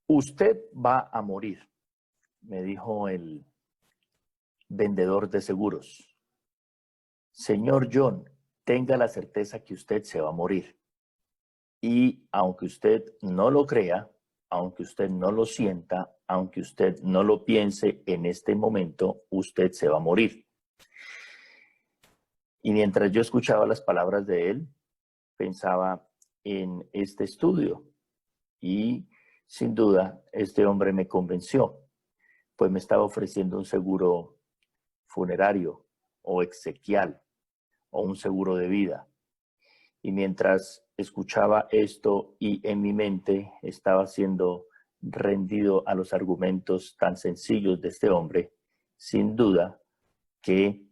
Usted va a morir, me dijo el vendedor de seguros. Señor John, tenga la certeza que usted se va a morir. Y aunque usted no lo crea, aunque usted no lo sienta, aunque usted no lo piense en este momento, usted se va a morir. Y mientras yo escuchaba las palabras de él, pensaba en este estudio. Y sin duda, este hombre me convenció, pues me estaba ofreciendo un seguro funerario o exequial o un seguro de vida. Y mientras escuchaba esto y en mi mente estaba siendo rendido a los argumentos tan sencillos de este hombre, sin duda que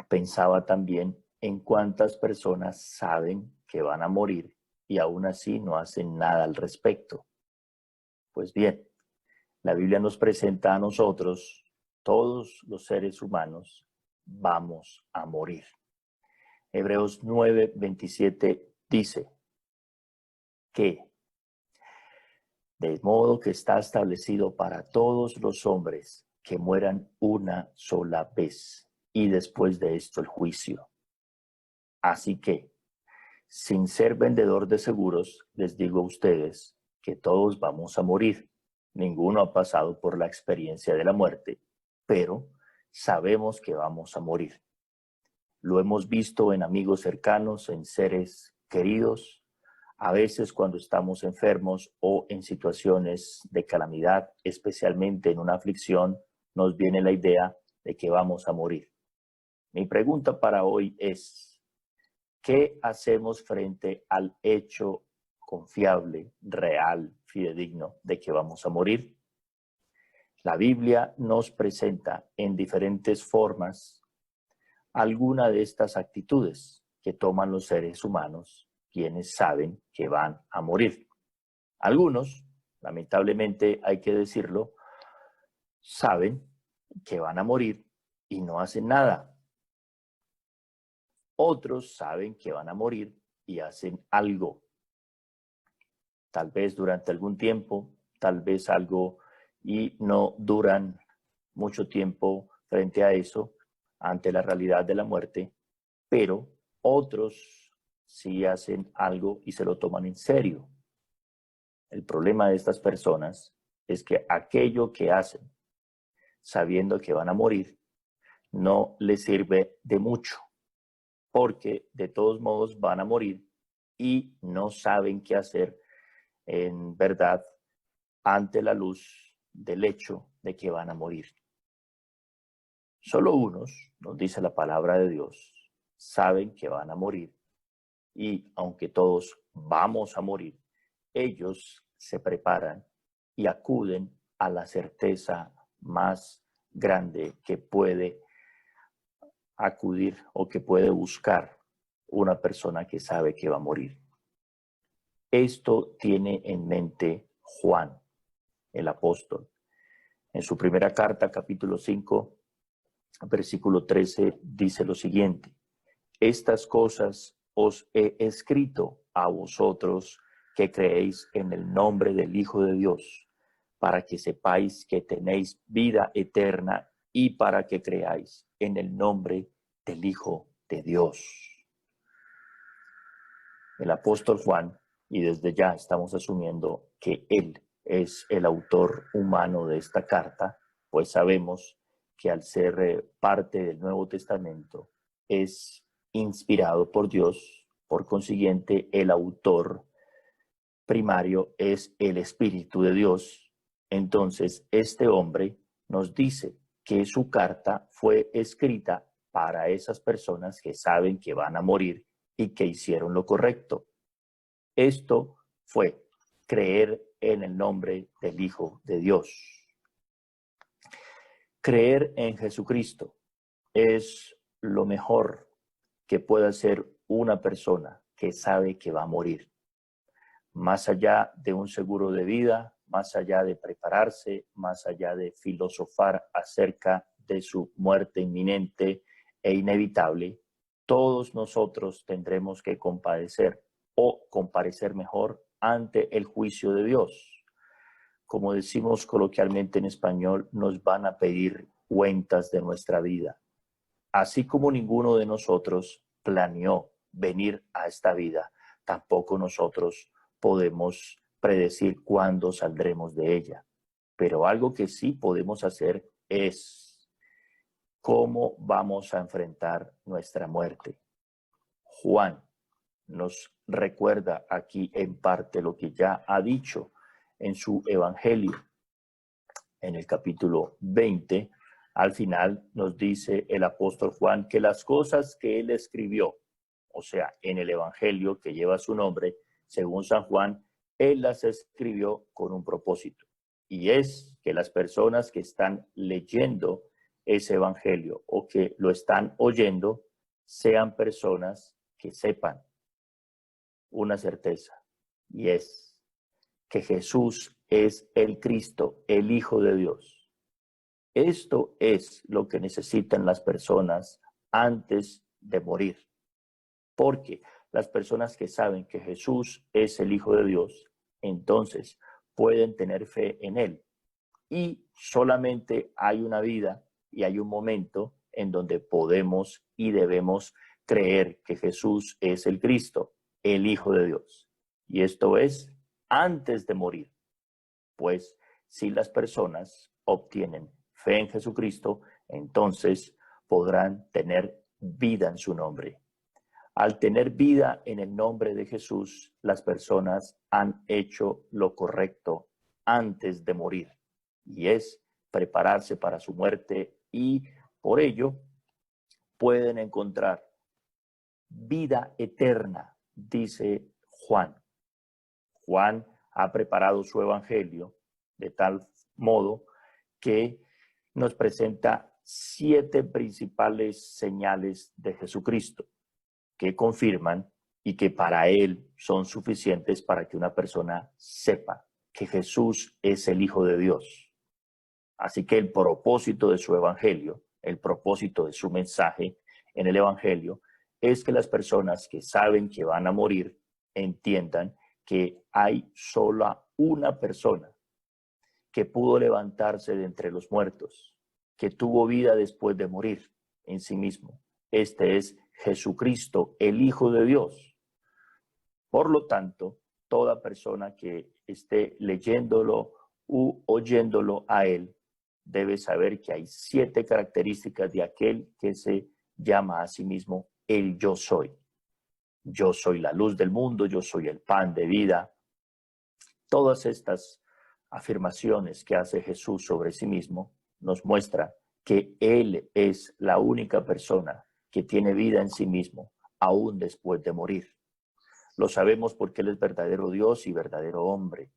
pensaba también en cuántas personas saben que van a morir y aún así no hacen nada al respecto. Pues bien, la Biblia nos presenta a nosotros, todos los seres humanos, vamos a morir. Hebreos 9:27 dice que de modo que está establecido para todos los hombres que mueran una sola vez y después de esto el juicio. Así que, sin ser vendedor de seguros, les digo a ustedes que todos vamos a morir. Ninguno ha pasado por la experiencia de la muerte, pero sabemos que vamos a morir. Lo hemos visto en amigos cercanos, en seres queridos, a veces cuando estamos enfermos o en situaciones de calamidad, especialmente en una aflicción, nos viene la idea de que vamos a morir. Mi pregunta para hoy es, ¿qué hacemos frente al hecho confiable, real, fidedigno de que vamos a morir? La Biblia nos presenta en diferentes formas alguna de estas actitudes que toman los seres humanos, quienes saben que van a morir. Algunos, lamentablemente hay que decirlo, saben que van a morir y no hacen nada. Otros saben que van a morir y hacen algo. Tal vez durante algún tiempo, tal vez algo, y no duran mucho tiempo frente a eso, ante la realidad de la muerte, pero otros sí hacen algo y se lo toman en serio. El problema de estas personas es que aquello que hacen, sabiendo que van a morir, no les sirve de mucho, porque de todos modos van a morir y no saben qué hacer en verdad ante la luz del hecho de que van a morir. Solo unos, nos dice la palabra de Dios, saben que van a morir y aunque todos vamos a morir, ellos se preparan y acuden a la certeza más grande que puede acudir o que puede buscar una persona que sabe que va a morir. Esto tiene en mente Juan, el apóstol. En su primera carta, capítulo 5, versículo 13, dice lo siguiente: estas cosas os he escrito a vosotros que creéis en el nombre del Hijo de Dios, para que sepáis que tenéis vida eterna y para que creáis en el nombre del Hijo de Dios. El apóstol Juan, y desde ya estamos asumiendo que él es el autor humano de esta carta, pues sabemos que al ser parte del Nuevo Testamento es inspirado por Dios, por consiguiente el autor primario es el Espíritu de Dios. Entonces este hombre nos dice que su carta fue escrita para esas personas que saben que van a morir y que hicieron lo correcto. Esto fue creer en el nombre del Hijo de Dios. Creer en Jesucristo es lo mejor que puede hacer una persona que sabe que va a morir. Más allá de un seguro de vida, más allá de prepararse, más allá de filosofar acerca de su muerte inminente e inevitable, todos nosotros tendremos que compadecer o comparecer mejor ante el juicio de Dios. como decimos coloquialmente en español, nos van a pedir cuentas de nuestra vida. Así como ninguno de nosotros planeó venir a esta vida, tampoco nosotros podemos predecir cuándo saldremos de ella. Pero algo que sí podemos hacer es cómo vamos a enfrentar nuestra muerte. Juan nos recuerda aquí en parte lo que ya ha dicho en su evangelio. En el capítulo 20, al final nos dice el apóstol Juan que las cosas que él escribió, o sea, en el evangelio que lleva su nombre, según San Juan, él las escribió con un propósito. Y es que las personas que están leyendo ese evangelio o que lo están oyendo sean personas que sepan una certeza, y es que Jesús es el Cristo, el Hijo de Dios. Esto es lo que necesitan las personas antes de morir, porque las personas que saben que Jesús es el Hijo de Dios, entonces pueden tener fe en Él. Y solamente hay una vida y hay un momento en donde podemos y debemos creer que Jesús es el Cristo, el Hijo de Dios. Y esto es antes de morir. Pues si las personas obtienen fe en Jesucristo, entonces podrán tener vida en su nombre. Al tener vida en el nombre de Jesús, las personas han hecho lo correcto antes de morir, y es prepararse para su muerte, y por ello pueden encontrar vida eterna, dice Juan. Juan ha preparado su evangelio de tal modo que nos presenta 7 principales señales de Jesucristo que confirman y que para él son suficientes para que una persona sepa que Jesús es el Hijo de Dios. Así que el propósito de su evangelio, el propósito de su mensaje en el evangelio, es que las personas que saben que van a morir entiendan que hay sola una persona que pudo levantarse de entre los muertos, que tuvo vida después de morir en sí mismo. Este es Jesucristo, el Hijo de Dios. Por lo tanto, toda persona que esté leyéndolo u oyéndolo a él debe saber que hay 7 características de aquel que se llama a sí mismo el yo soy. Yo soy la luz del mundo, yo soy el pan de vida. Todas estas afirmaciones que hace Jesús sobre sí mismo nos muestra que Él es la única persona que tiene vida en sí mismo, aún después de morir. Lo sabemos porque Él es verdadero Dios y verdadero hombre.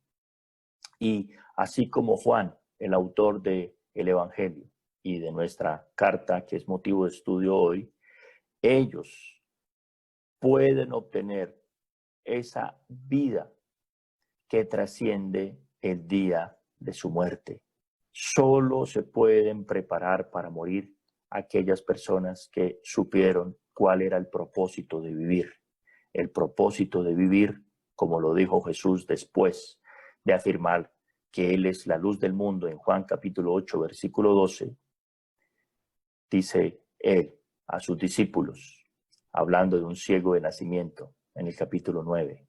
Y así como Juan, el autor del Evangelio y de nuestra carta, que es motivo de estudio hoy, ellos pueden obtener esa vida que trasciende el día de su muerte. Solo se pueden preparar para morir aquellas personas que supieron cuál era el propósito de vivir. El propósito de vivir, como lo dijo Jesús después de afirmar que Él es la luz del mundo en Juan capítulo 8, versículo 12, dice Él a sus discípulos, hablando de un ciego de nacimiento en el capítulo 9.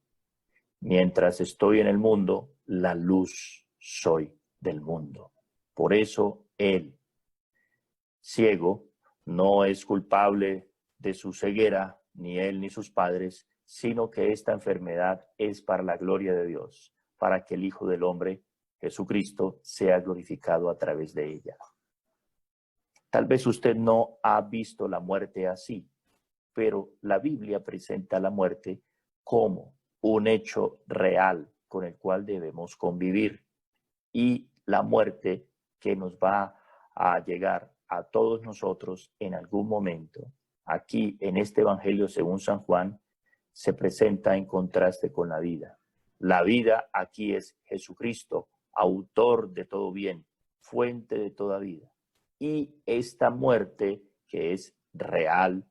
Mientras estoy en el mundo, la luz soy del mundo. Por eso Él, ciego, no es culpable de su ceguera, ni él ni sus padres, sino que esta enfermedad es para la gloria de Dios, para que el Hijo del Hombre, Jesucristo, sea glorificado a través de ella. Tal vez usted no ha visto la muerte así, pero la Biblia presenta la muerte como un hecho real con el cual debemos convivir, y la muerte que nos va a llegar a todos nosotros en algún momento. Aquí en este Evangelio según San Juan se presenta en contraste con la vida. La vida aquí es Jesucristo, autor de todo bien, fuente de toda vida. Y esta muerte que es real,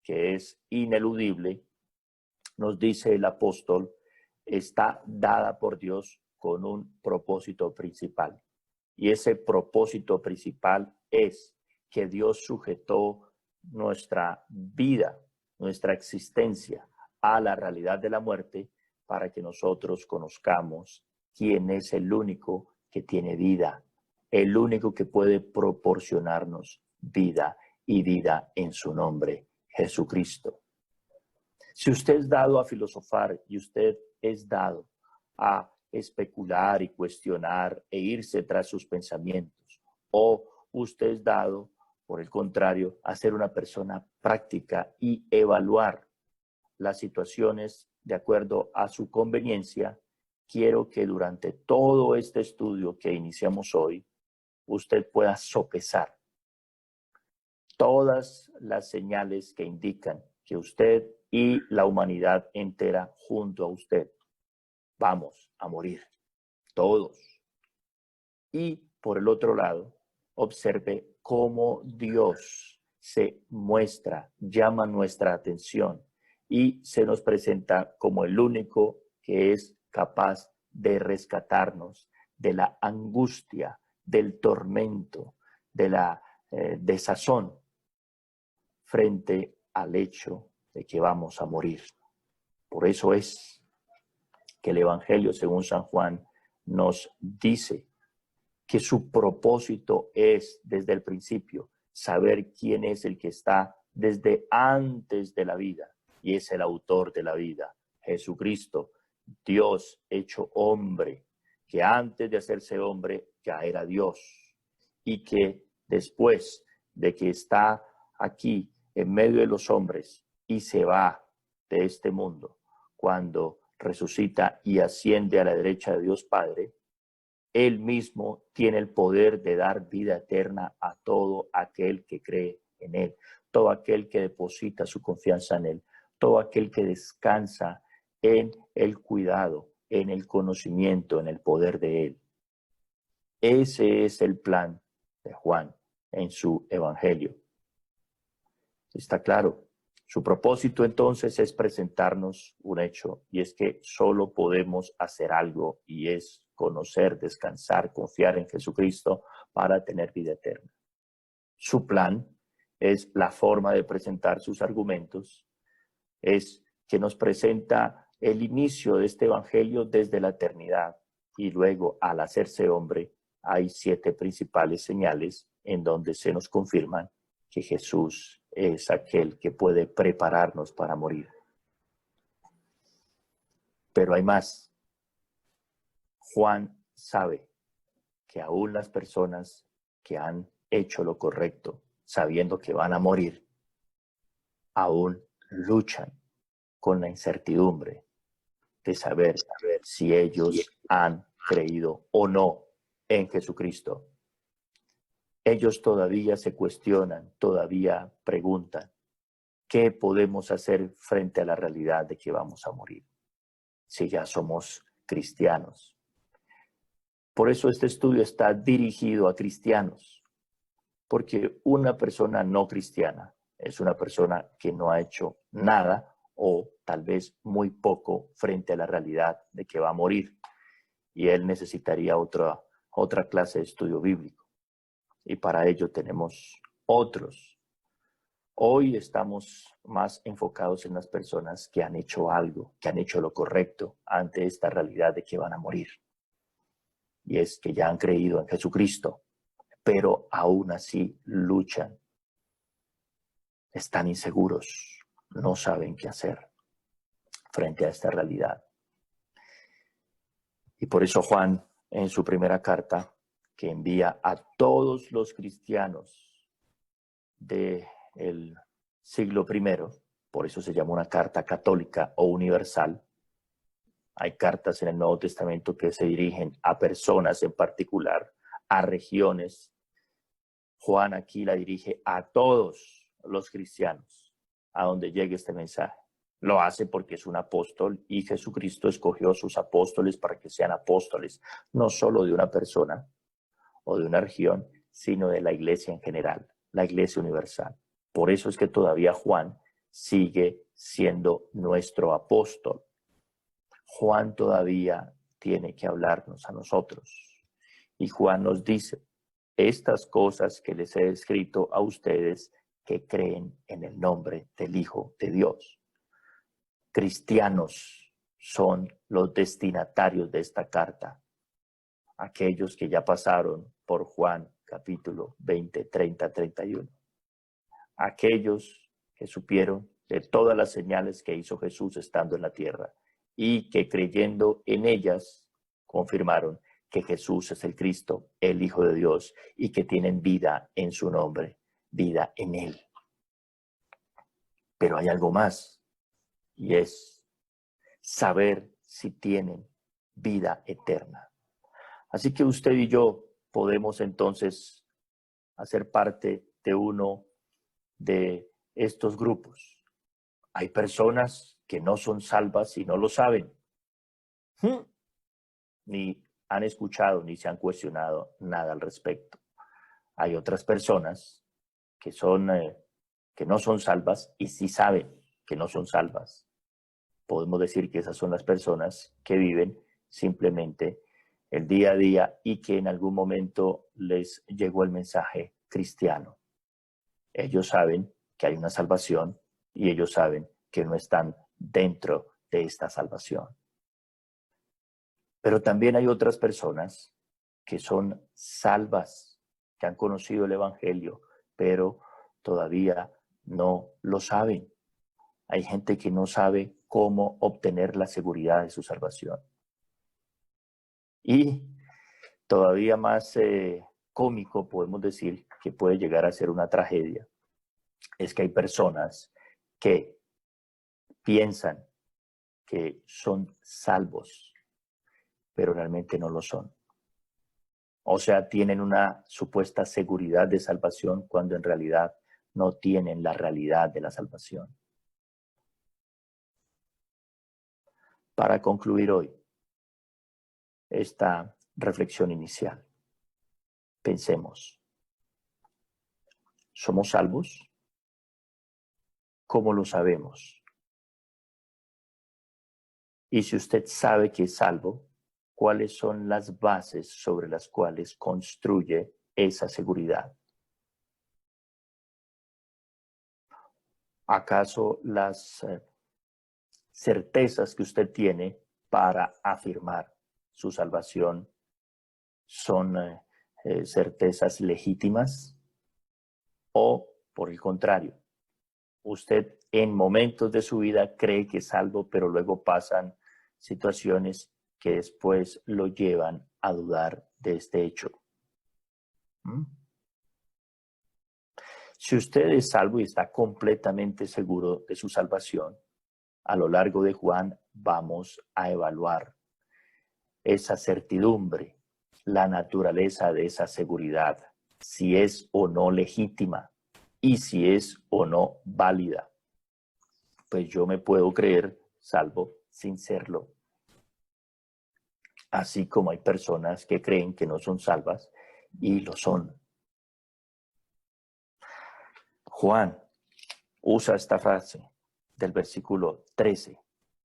que es ineludible, nos dice el apóstol, está dada por Dios con un propósito principal. Y ese propósito principal es que Dios sujetó nuestra vida, nuestra existencia a la realidad de la muerte para que nosotros conozcamos quién es el único que tiene vida, el único que puede proporcionarnos vida y vida en su nombre, Jesucristo. Si usted es dado a filosofar y usted es dado a especular y cuestionar e irse tras sus pensamientos, o usted es dado, por el contrario, a ser una persona práctica y evaluar las situaciones de acuerdo a su conveniencia, quiero que durante todo este estudio que iniciamos hoy, usted pueda sopesar todas las señales que indican que usted y la humanidad entera junto a usted vamos a morir, todos. Y por el otro lado, observe cómo Dios se muestra, llama nuestra atención y se nos presenta como el único que es capaz de rescatarnos de la angustia, del tormento, de la desazón frente al hecho de que vamos a morir. Por eso es que el Evangelio, según San Juan, nos dice que su propósito es, desde el principio, saber quién es el que está desde antes de la vida, y es el autor de la vida, Jesucristo, Dios hecho hombre, que antes de hacerse hombre ya era Dios, y que después de que está aquí en medio de los hombres y se va de este mundo, cuando resucita y asciende a la derecha de Dios Padre, Él mismo tiene el poder de dar vida eterna a todo aquel que cree en Él, todo aquel que deposita su confianza en Él, todo aquel que descansa en el cuidado, en el conocimiento, en el poder de Él. Ese es el plan de Juan en su Evangelio. Está claro. Su propósito entonces es presentarnos un hecho, y es que solo podemos hacer algo, y es conocer, descansar, confiar en Jesucristo para tener vida eterna. Su plan es la forma de presentar sus argumentos, es que nos presenta el inicio de este evangelio desde la eternidad, y luego al hacerse hombre hay 7 principales señales en donde se nos confirman que Jesús es aquel que puede prepararnos para morir. Pero hay más. Juan sabe que aún las personas que han hecho lo correcto, sabiendo que van a morir, aún luchan con la incertidumbre de saber si ellos han creído o no en Jesucristo. Ellos todavía se cuestionan, todavía preguntan, ¿qué podemos hacer frente a la realidad de que vamos a morir si ya somos cristianos? Por eso este estudio está dirigido a cristianos, porque una persona no cristiana es una persona que no ha hecho nada o tal vez muy poco frente a la realidad de que va a morir, y él necesitaría otra clase de estudio bíblico. Y para ello tenemos otros. Hoy estamos más enfocados en las personas que han hecho algo, que han hecho lo correcto ante esta realidad de que van a morir. Y es que ya han creído en Jesucristo, pero aún así luchan. Están inseguros, no saben qué hacer frente a esta realidad. Y por eso Juan, en su primera carta, que envía a todos los cristianos del siglo I, por eso se llama una carta católica o universal. Hay cartas en el Nuevo Testamento que se dirigen a personas en particular, a regiones. Juan aquí la dirige a todos los cristianos, a donde llegue este mensaje. Lo hace porque es un apóstol y Jesucristo escogió a sus apóstoles para que sean apóstoles, no solo de una persona o de una región, sino de la iglesia en general, la iglesia universal. Por eso es que todavía Juan sigue siendo nuestro apóstol. Juan todavía tiene que hablarnos a nosotros. Y Juan nos dice, estas cosas que les he escrito a ustedes que creen en el nombre del Hijo de Dios. Cristianos son los destinatarios de esta carta, aquellos que ya pasaron por Juan capítulo 20, 30, 31. Aquellos que supieron de todas las señales que hizo Jesús estando en la tierra y que creyendo en ellas confirmaron que Jesús es el Cristo, el Hijo de Dios, y que tienen vida en su nombre, vida en Él. Pero hay algo más, y es saber si tienen vida eterna. Así que usted y yo podemos entonces hacer parte de uno de estos grupos. Hay personas que no son salvas y no lo saben. Ni han escuchado ni se han cuestionado nada al respecto. Hay otras personas que no son salvas y sí saben que no son salvas. Podemos decir que esas son las personas que viven simplemente el día a día y que en algún momento les llegó el mensaje cristiano. Ellos saben que hay una salvación y ellos saben que no están dentro de esta salvación. Pero también hay otras personas que son salvas, que han conocido el Evangelio, pero todavía no lo saben. Hay gente que no sabe cómo obtener la seguridad de su salvación. Y todavía más cómico, podemos decir, que puede llegar a ser una tragedia, es que hay personas que piensan que son salvos, pero realmente no lo son. O sea, tienen una supuesta seguridad de salvación cuando en realidad no tienen la realidad de la salvación. Para concluir hoy esta reflexión inicial, pensemos, ¿somos salvos? ¿Cómo lo sabemos? Y si usted sabe que es salvo, ¿cuáles son las bases sobre las cuales construye esa seguridad? ¿Acaso las certezas que usted tiene para afirmar su salvación son certezas legítimas? ¿O, por el contrario, usted en momentos de su vida cree que es salvo, pero luego pasan situaciones que después lo llevan a dudar de este hecho? Si usted es salvo y está completamente seguro de su salvación, a lo largo de Juan vamos a evaluar esa certidumbre, la naturaleza de esa seguridad, si es o no legítima y si es o no válida. Pues yo me puedo creer salvo sin serlo. Así como hay personas que creen que no son salvas y lo son. Juan usa esta frase del versículo 13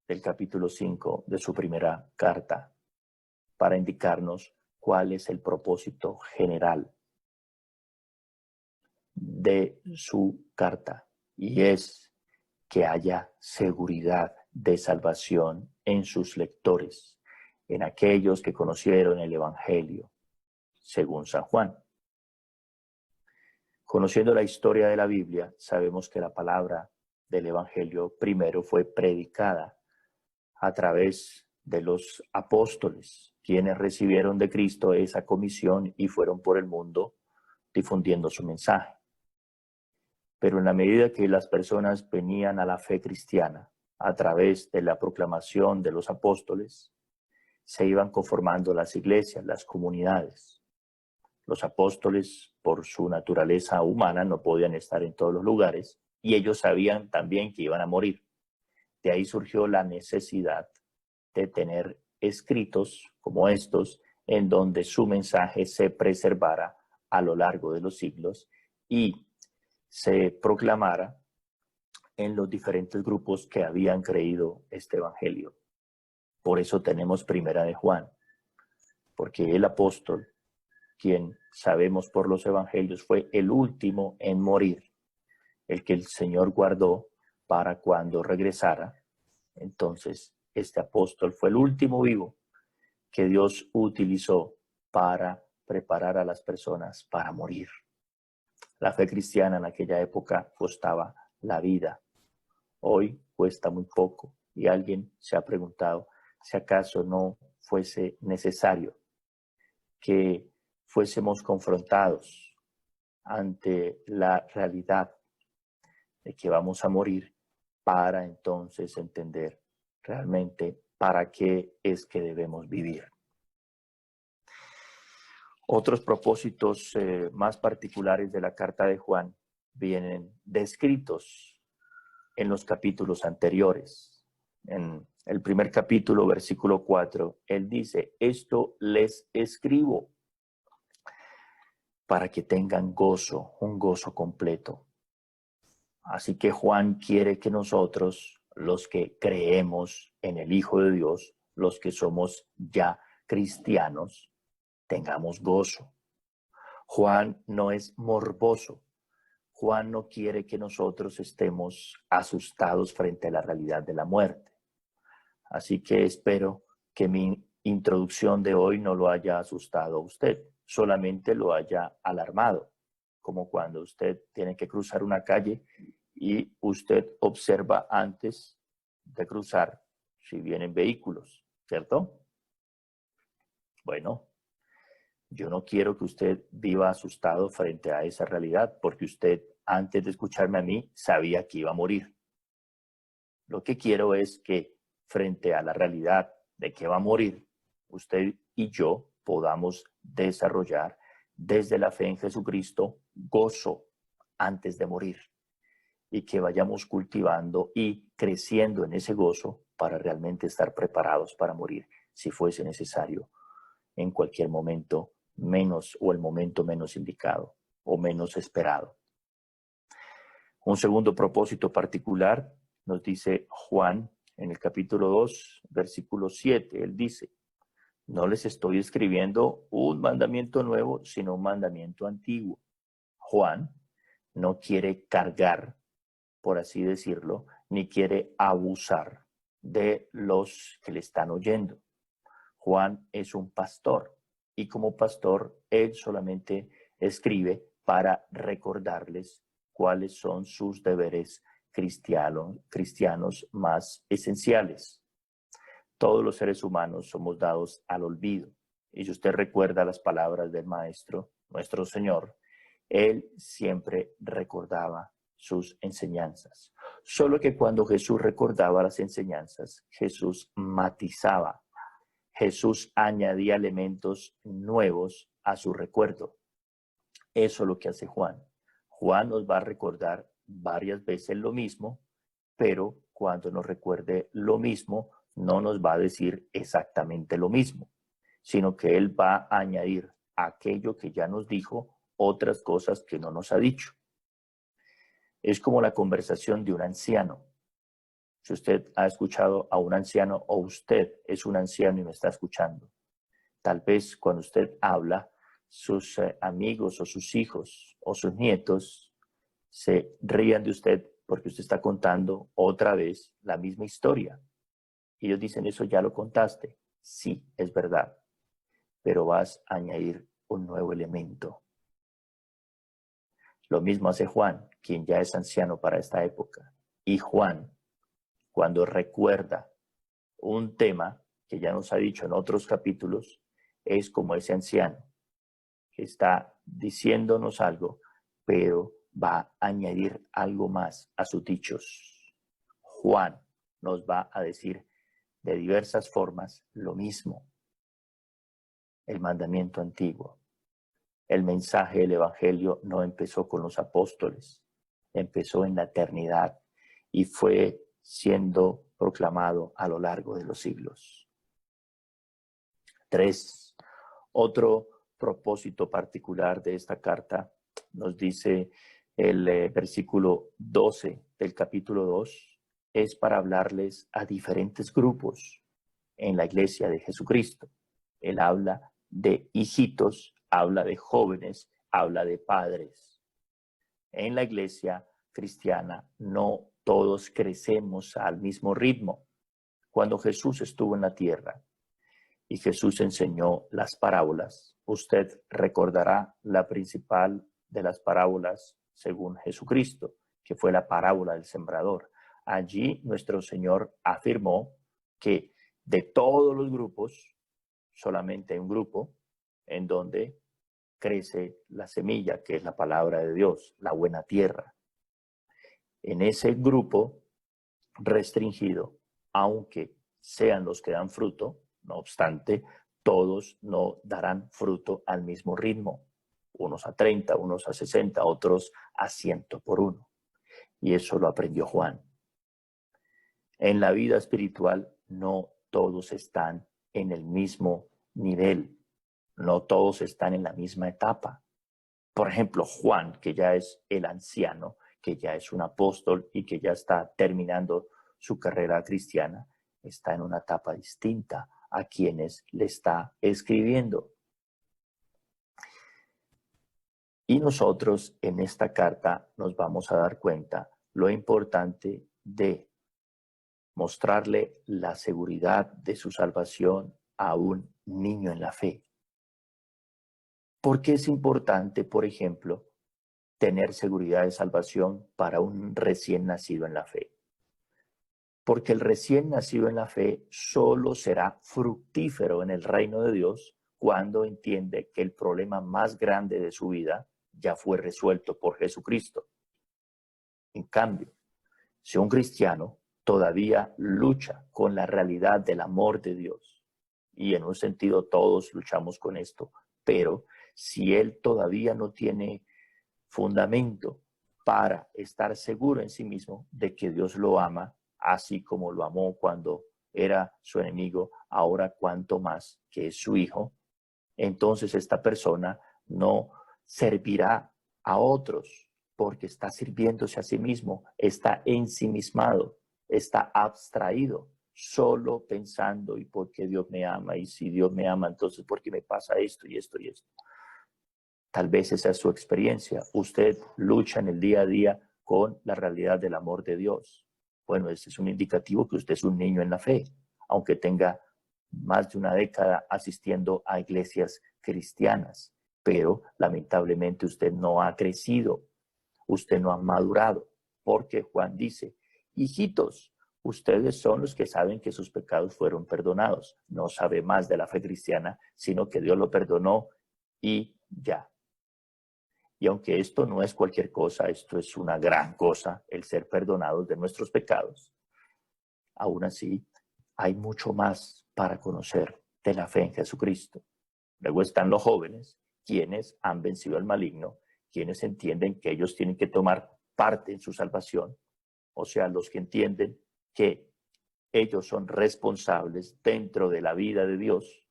del capítulo 5 de su primera carta para indicarnos cuál es el propósito general de su carta, y es que haya seguridad de salvación en sus lectores, en aquellos que conocieron el Evangelio, según San Juan. Conociendo la historia de la Biblia, sabemos que la palabra del Evangelio primero fue predicada a través de los apóstoles, quienes recibieron de Cristo esa comisión y fueron por el mundo difundiendo su mensaje. Pero en la medida que las personas venían a la fe cristiana a través de la proclamación de los apóstoles, se iban conformando las iglesias, las comunidades. Los apóstoles, por su naturaleza humana, no podían estar en todos los lugares y ellos sabían también que iban a morir. De ahí surgió la necesidad de tener escritos como estos, en donde su mensaje se preservara a lo largo de los siglos y se proclamara en los diferentes grupos que habían creído este evangelio. Por eso tenemos Primera de Juan, porque el apóstol, quien sabemos por los evangelios fue el último en morir, el que el Señor guardó para cuando regresara. Entonces, este apóstol fue el último vivo que Dios utilizó para preparar a las personas para morir. La fe cristiana en aquella época costaba la vida. Hoy cuesta muy poco y alguien se ha preguntado si acaso no fuese necesario que fuésemos confrontados ante la realidad de que vamos a morir para entonces entender realmente para qué es que debemos vivir. Otros propósitos más particulares de la carta de Juan vienen descritos en los capítulos anteriores. En el primer capítulo, versículo 4, él dice, esto les escribo para que tengan gozo, un gozo completo. Así que Juan quiere que nosotros, los que creemos en el Hijo de Dios, los que somos ya cristianos, tengamos gozo. Juan no es morboso. Juan no quiere que nosotros estemos asustados frente a la realidad de la muerte. Así que espero que mi introducción de hoy no lo haya asustado a usted, solamente lo haya alarmado, como cuando usted tiene que cruzar una calle y usted observa antes de cruzar si vienen vehículos, ¿cierto? Bueno, yo no quiero que usted viva asustado frente a esa realidad, porque usted, antes de escucharme a mí, sabía que iba a morir. Lo que quiero es que frente a la realidad de que va a morir, usted y yo podamos desarrollar desde la fe en Jesucristo gozo antes de morir y que vayamos cultivando y creciendo en ese gozo para realmente estar preparados para morir si fuese necesario en cualquier momento menos o el momento menos indicado o menos esperado. Un segundo propósito particular nos dice Juan en el capítulo 2, versículo 7. Él dice, no les estoy escribiendo un mandamiento nuevo, sino un mandamiento antiguo. Juan no quiere cargar, por así decirlo, ni quiere abusar de los que le están oyendo. Juan es un pastor y como pastor él solamente escribe para recordarles cuáles son sus deberes cristianos más esenciales. Todos los seres humanos somos dados al olvido. Y si usted recuerda las palabras del Maestro, nuestro Señor, él siempre recordaba sus enseñanzas. Solo que cuando Jesús recordaba las enseñanzas, Jesús matizaba. Jesús añadía elementos nuevos a su recuerdo. Eso es lo que hace Juan. Juan nos va a recordar varias veces lo mismo, pero cuando nos recuerde lo mismo, no nos va a decir exactamente lo mismo, sino que él va a añadir aquello que ya nos dijo, otras cosas que no nos ha dicho. Es como la conversación de un anciano. Si usted ha escuchado a un anciano o usted es un anciano y me está escuchando, tal vez cuando usted habla, sus amigos o sus hijos o sus nietos se rían de usted porque usted está contando otra vez la misma historia. Y ellos dicen, eso ya lo contaste. Sí, es verdad, pero vas a añadir un nuevo elemento. Lo mismo hace Juan, quien ya es anciano para esta época. Y Juan, cuando recuerda un tema que ya nos ha dicho en otros capítulos, es como ese anciano que está diciéndonos algo, pero va a añadir algo más a sus dichos. Juan nos va a decir de diversas formas lo mismo. El mandamiento antiguo. El mensaje del Evangelio no empezó con los apóstoles, empezó en la eternidad y fue siendo proclamado a lo largo de los siglos. 3. Otro propósito particular de esta carta nos dice el versículo 12 del capítulo 2, es para hablarles a diferentes grupos. en la iglesia de Jesucristo. Él habla de hijitos, habla de jóvenes, habla de padres. En la iglesia cristiana no todos crecemos al mismo ritmo. Cuando Jesús estuvo en la tierra y Jesús enseñó las parábolas, usted recordará la principal de las parábolas según Jesucristo, que fue la parábola del sembrador. Allí nuestro Señor afirmó que de todos los grupos, solamente hay un grupo en donde crece la semilla, que es la palabra de Dios, la buena tierra. En ese grupo restringido, aunque sean los que dan fruto, no obstante, todos no darán fruto al mismo ritmo. Unos a 30, unos a 60, otros a 100 por uno. Y eso lo aprendió Juan. En la vida espiritual no todos están en el mismo nivel, no todos están en la misma etapa. Por ejemplo, Juan, que ya es el anciano, que ya es un apóstol y que ya está terminando su carrera cristiana, está en una etapa distinta a quienes le está escribiendo. Y nosotros en esta carta nos vamos a dar cuenta lo importante de mostrarle la seguridad de su salvación a un niño en la fe. ¿Por qué es importante, por ejemplo, tener seguridad de salvación para un recién nacido en la fe? Porque el recién nacido en la fe solo será fructífero en el reino de Dios cuando entiende que el problema más grande de su vida ya fue resuelto por Jesucristo. En cambio, si un cristiano todavía lucha con la realidad del amor de Dios, y en un sentido todos luchamos con esto, pero si él todavía no tiene fundamento para estar seguro en sí mismo de que Dios lo ama, así como lo amó cuando era su enemigo, ahora cuanto más que es su hijo, entonces esta persona no servirá a otros porque está sirviéndose a sí mismo, está ensimismado, está abstraído, solo pensando y porque Dios me ama, y si Dios me ama, entonces ¿por qué me pasa esto y esto y esto? Tal vez esa es su experiencia. Usted lucha en el día a día con la realidad del amor de Dios. Bueno, ese es un indicativo que usted es un niño en la fe, aunque tenga más de una década asistiendo a iglesias cristianas, pero lamentablemente usted no ha crecido, usted no ha madurado, porque Juan dice, hijitos, ustedes son los que saben que sus pecados fueron perdonados. No sabe más de la fe cristiana, sino que Dios lo perdonó y ya. Y aunque esto no es cualquier cosa, esto es una gran cosa, el ser perdonados de nuestros pecados, aún así hay mucho más para conocer de la fe en Jesucristo. Luego están los jóvenes, quienes han vencido al maligno, quienes entienden que ellos tienen que tomar parte en su salvación, o sea, los que entienden que ellos son responsables dentro de la vida de Dios,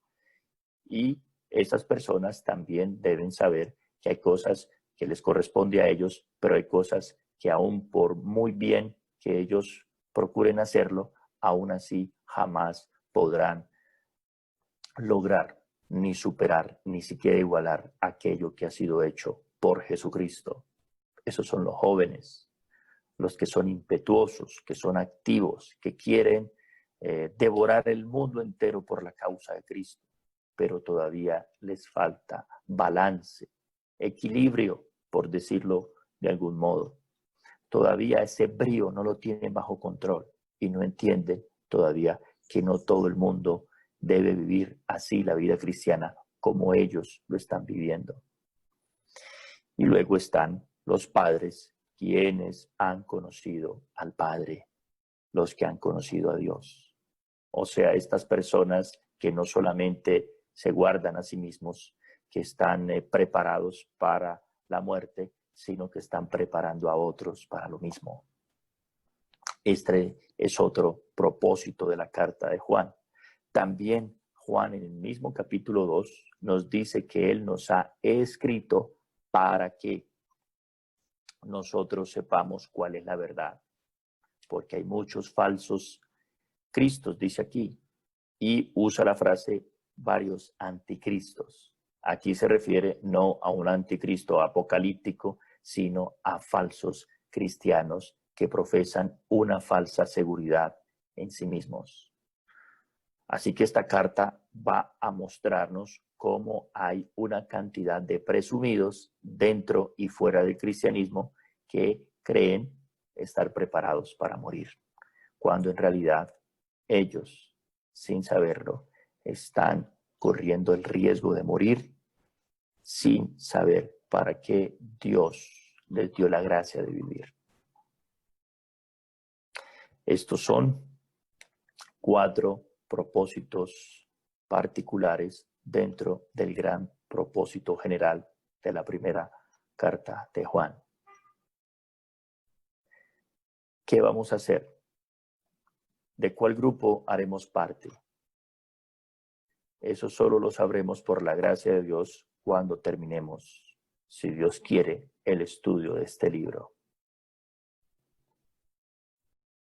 y esas personas también deben saber que hay cosas que les corresponde a ellos, pero hay cosas que aún por muy bien que ellos procuren hacerlo, aún así jamás podrán lograr ni superar, ni siquiera igualar aquello que ha sido hecho por Jesucristo. Esos son los jóvenes, los que son impetuosos, que son activos, que quieren devorar el mundo entero por la causa de Cristo, pero todavía les falta balance, equilibrio, por decirlo de algún modo. Todavía ese brío no lo tienen bajo control y no entienden todavía que no todo el mundo debe vivir así la vida cristiana como ellos lo están viviendo. Y luego están los padres, quienes han conocido al Padre, los que han conocido a Dios. O sea, estas personas que no solamente se guardan a sí mismos, que están preparados para la muerte, sino que están preparando a otros para lo mismo. Este es otro propósito de la carta de Juan. También Juan en el mismo capítulo 2 nos dice que él nos ha escrito para que nosotros sepamos cuál es la verdad, porque hay muchos falsos Cristos, dice aquí, y usa la frase varios anticristos. Aquí se refiere no a un anticristo apocalíptico, sino a falsos cristianos que profesan una falsa seguridad en sí mismos. Así que esta carta va a mostrarnos cómo hay una cantidad de presumidos dentro y fuera del cristianismo que creen estar preparados para morir, cuando en realidad ellos, sin saberlo, están corriendo el riesgo de morir sin saber para qué Dios les dio la gracia de vivir. Estos son 4 propósitos particulares dentro del gran propósito general de la primera carta de Juan. ¿Qué vamos a hacer? ¿De cuál grupo haremos parte? Eso solo lo sabremos por la gracia de Dios cuando terminemos, si Dios quiere, el estudio de este libro.